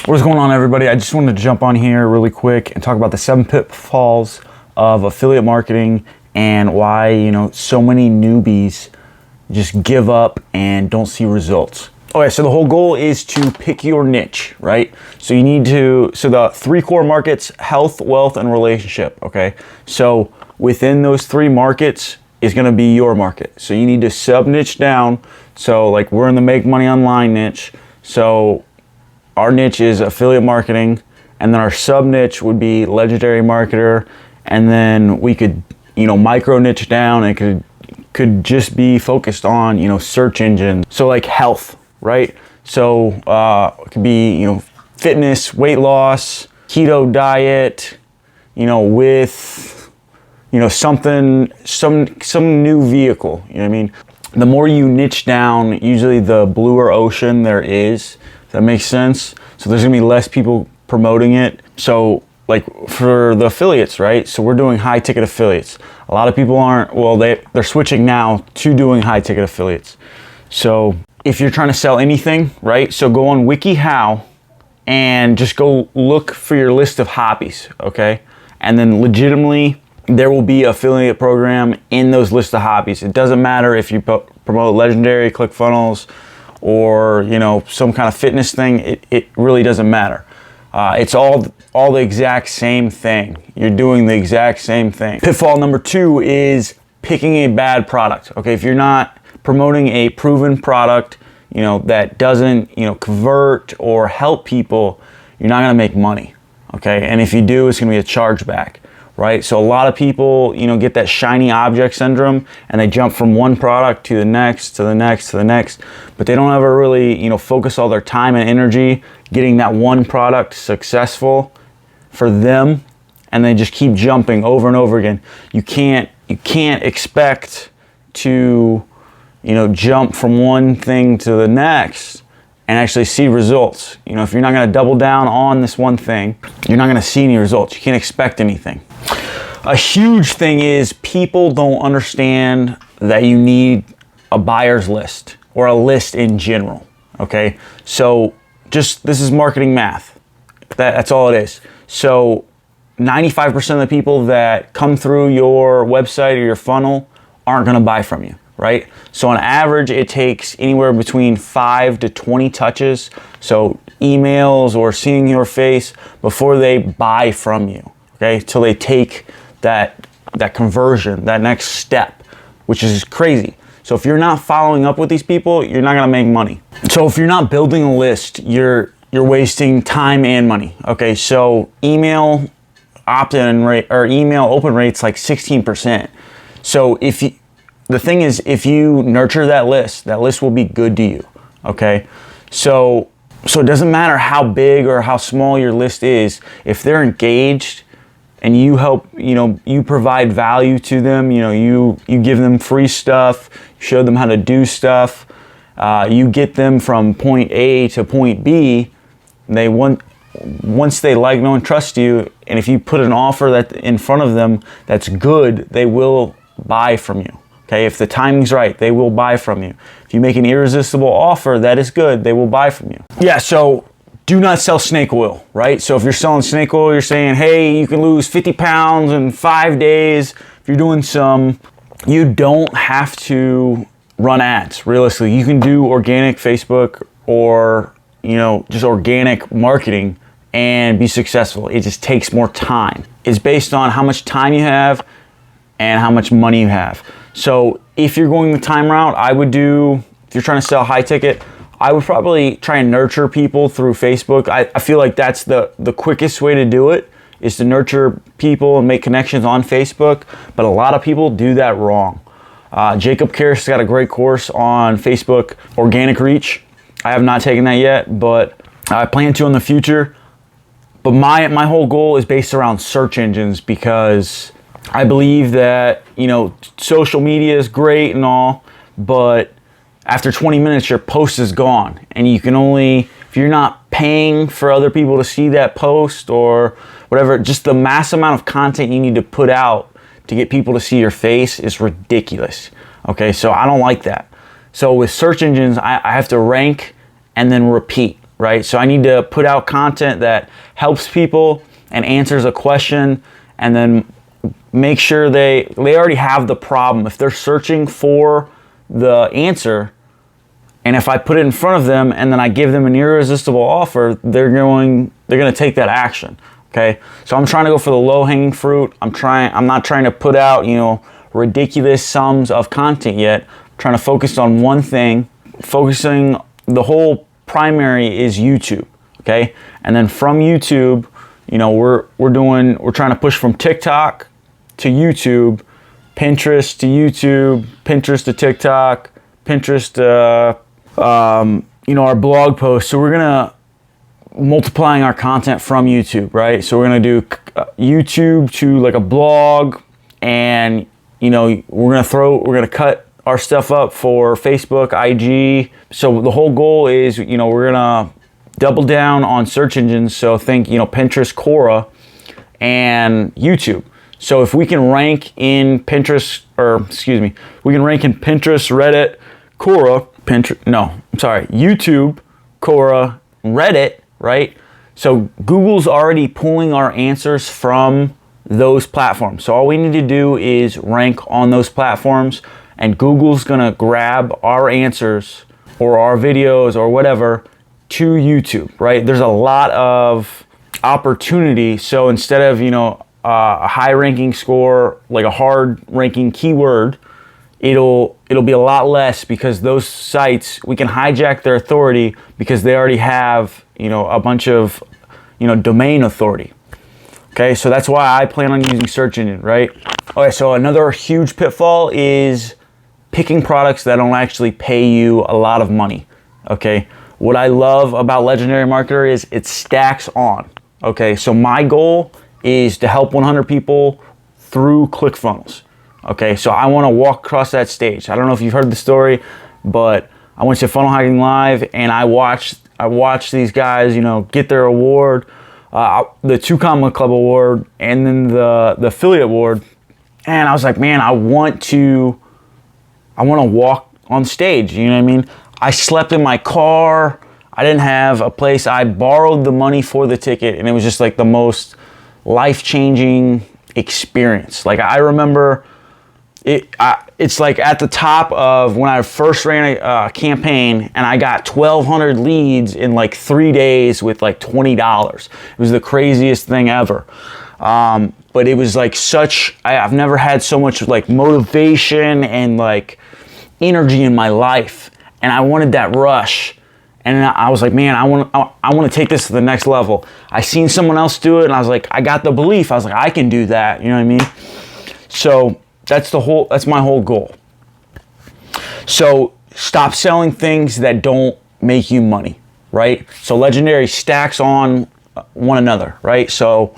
What's going on, everybody? I just wanted to jump on here really quick and talk about the 7 pitfalls of affiliate marketing and why, so many newbies just give up and don't see results. Okay, so the whole goal is to pick your niche, right? So the 3 core markets: health, wealth, and relationship, okay? So within those 3 markets is gonna be your market. So you need to sub-niche down. So like we're in the make money online niche. So our niche is affiliate marketing, and then our sub-niche would be legendary marketer, and then we could, micro niche down, and it could just be focused on, search engine. So like health, right? So it could be, fitness, weight loss, keto diet, with, something, some new vehicle, you know what I mean? The more you niche down, usually the bluer ocean there is. If that makes sense. So there's gonna be less people promoting it. So like for the affiliates, right? So we're doing high ticket affiliates. A lot of people aren't, well, they're switching now to doing high ticket affiliates. So if you're trying to sell anything, right? So go on WikiHow and just go look for your list of hobbies, okay? And then legitimately, there will be an affiliate program in those list of hobbies. It doesn't matter if you promote legendary, ClickFunnels, or some kind of fitness thing. It really doesn't matter. It's all the exact same thing. You're doing the exact same thing. Pitfall number 2 is picking a bad product. Okay, if you're not promoting a proven product, that doesn't convert or help people, you're not gonna make money. Okay, and if you do, it's gonna be a chargeback. Right? So a lot of people, get that shiny object syndrome, and they jump from one product to the next, to the next, to the next, but they don't ever really, focus all their time and energy getting that one product successful for them, and they just keep jumping over and over again. You can't expect to, jump from one thing to the next and actually see results. If you're not gonna double down on this one thing, you're not gonna see any results. You can't expect anything. A huge thing is people don't understand that you need a buyer's list or a list in general, okay? So this is marketing math. That's all it is. So 95% of the people that come through your website or your funnel aren't gonna buy from you, right? So on average, it takes anywhere between 5 to 20 touches, so emails or seeing your face, before they buy from you, okay? Till they take that conversion, that next step, which is crazy. So if you're not following up with these people, you're not gonna make money. So if you're not building a list, you're wasting time and money, okay? So email opt-in rate or email open rate's like 16%. So the thing is, if you nurture that list will be good to you, okay? So it doesn't matter how big or how small your list is. If they're engaged and you help, you provide value to them, you give them free stuff, show them how to do stuff, you get them from point A to point B, once they like, know, and trust you, and if you put an offer that in front of them that's good, they will buy from you. Okay, if the timing's right, they will buy from you. If you make an irresistible offer that is good, they will buy from you. Yeah, so do not sell snake oil, right? So if you're selling snake oil, you're saying, hey, you can lose 50 pounds in 5 days. If you're doing you don't have to run ads, realistically. You can do organic Facebook or, just organic marketing and be successful. It just takes more time. It's based on how much time you have and how much money you have. So if you're going the time route, if you're trying to sell high ticket, I would probably try and nurture people through Facebook. I feel like that's the quickest way to do it, is to nurture people and make connections on Facebook. But a lot of people do that wrong. Jacob Karras got a great course on Facebook organic reach. I have not taken that yet, but I plan to in the future. But my whole goal is based around search engines, because I believe that, social media is great and all, but after 20 minutes, your post is gone. And you can only, if you're not paying for other people to see that post or whatever, just the mass amount of content you need to put out to get people to see your face is ridiculous. Okay, so I don't like that. So with search engines, I have to rank and then repeat. right? So I need to put out content that helps people and answers a question, and then make sure they already have the problem. If they're searching for the answer, and if I put it in front of them and then I give them an irresistible offer, they're going to take that action. Okay? So I'm trying to go for the low-hanging fruit. I'm not trying to put out, ridiculous sums of content yet. I'm trying to focus on one thing. Focusing, the whole primary is YouTube. Okay? And then from YouTube, we're trying to push from TikTok to YouTube, Pinterest to YouTube, Pinterest to TikTok, Pinterest to our blog posts. So we're gonna multiplying our content from YouTube, right? So we're gonna do YouTube to like a blog, and we're gonna cut our stuff up for Facebook, IG. So the whole goal is, we're gonna double down on search engines. So think, Pinterest, Quora, and YouTube. So if we can rank in Pinterest, we can rank in Pinterest, Reddit, Quora, YouTube, Quora, Reddit, right? So Google's already pulling our answers from those platforms. So all we need to do is rank on those platforms, and Google's gonna grab our answers or our videos or whatever to YouTube, right? There's a lot of opportunity. So instead of, a high ranking score, like a hard ranking keyword, it'll be a lot less, because those sites, we can hijack their authority because they already have, a bunch of, domain authority. Okay, so that's why I plan on using search engine, right? Okay, so another huge pitfall is picking products that don't actually pay you a lot of money. Okay, what I love about Legendary Marketer is it stacks on. Okay, so my goal is to help 100 people through ClickFunnels. Okay, so I want to walk across that stage. I don't know if you've heard the story, but I went to Funnel Hacking Live and I watched these guys, get their award, the 2 Comma Club award, and then the affiliate award. And I was like, man, I want to walk on stage. You know what I mean? I slept in my car. I didn't have a place. I borrowed the money for the ticket, and it was just like the most life-changing experience. Like, I remember it's like at the top of when I first ran a campaign, and I got 1,200 leads in like 3 days with like $20. It was the craziest thing ever. But it was like I've never had so much like motivation and like energy in my life, and I wanted that rush. And I was like, man, I want to take this to the next level. I seen someone else do it, and I was like, I got the belief. I was like, I can do that. You know what I mean? So that's my whole goal. So stop selling things that don't make you money, right? So Legendary stacks on one another, right? So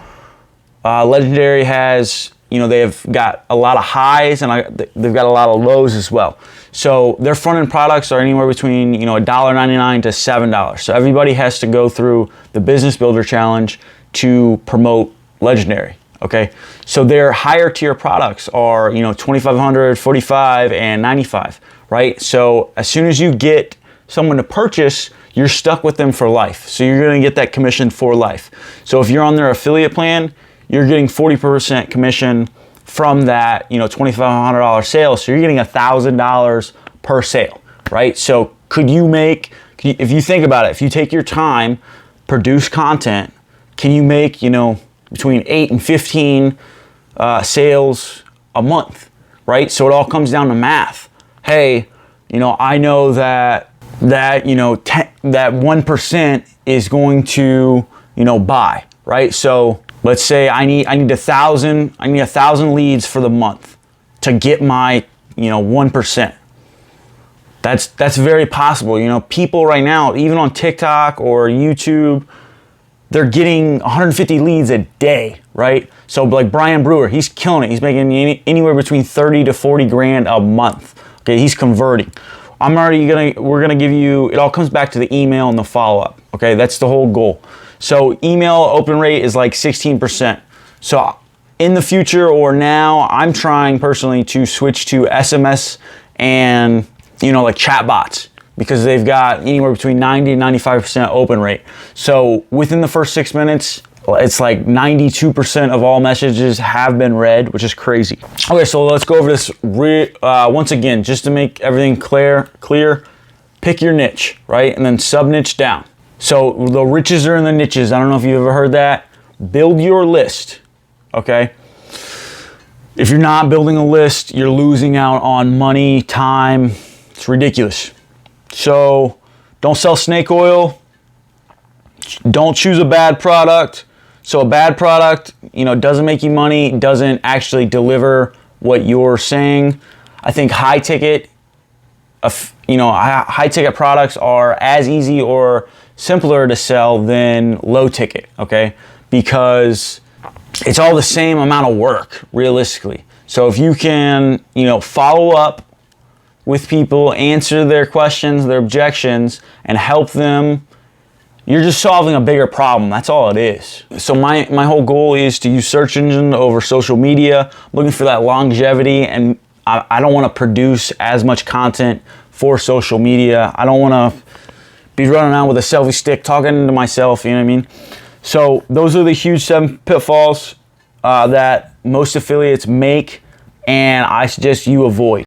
Legendary has, they've got a lot of highs, and they've got a lot of lows as well. So their front-end products are anywhere between, $1.99 to $7. So everybody has to go through the Business Builder Challenge to promote Legendary. Okay, so their higher tier products are, $2,500, $45, and $95, right? So as soon as you get someone to purchase, you're stuck with them for life. So you're going to get that commission for life. So if you're on their affiliate plan, you're getting 40% commission from that, $2,500 sale. So you're getting $1,000 per sale, right? So if you think about it, if you take your time, produce content, can you make, between 8 and 15 sales a month, right? So it all comes down to math. Hey, I know that 1% is going to, buy, right? So let's say I need 1,000 leads for the month to get my 1%. That's very possible. People right now, even on TikTok or YouTube, they're getting 150 leads a day, right? So like Brian Brewer, he's killing it. He's making anywhere between 30 to 40 grand a month. Okay, he's converting. We're gonna give you, it all comes back to the email and the follow-up. Okay, that's the whole goal. So email open rate is like 16%. So in the future or now, I'm trying personally to switch to SMS and, like chat bots. because they've got anywhere between 90 and 95% open rate. So within the first 6 minutes, it's like 92% of all messages have been read, which is crazy. Okay, so let's go over this once again, just to make everything clear. Pick your niche, right? And then sub-niche down. So the riches are in the niches. I don't know if you've ever heard that. Build your list, okay? If you're not building a list, you're losing out on money, time. It's ridiculous. So don't sell snake oil. Don't choose a bad product. So a bad product, doesn't make you money, doesn't actually deliver what you're saying. I think high ticket products are as easy or simpler to sell than low ticket, okay? Because it's all the same amount of work, realistically. So if you can, follow up with people, answer their questions, their objections, and help them, you're just solving a bigger problem. That's all it is. So my whole goal is to use search engine over social media. I'm looking for that longevity, and I don't want to produce as much content for social media. I don't want to be running around with a selfie stick talking to myself, you know what I mean? So those are the huge 7 pitfalls that most affiliates make, and I suggest you avoid.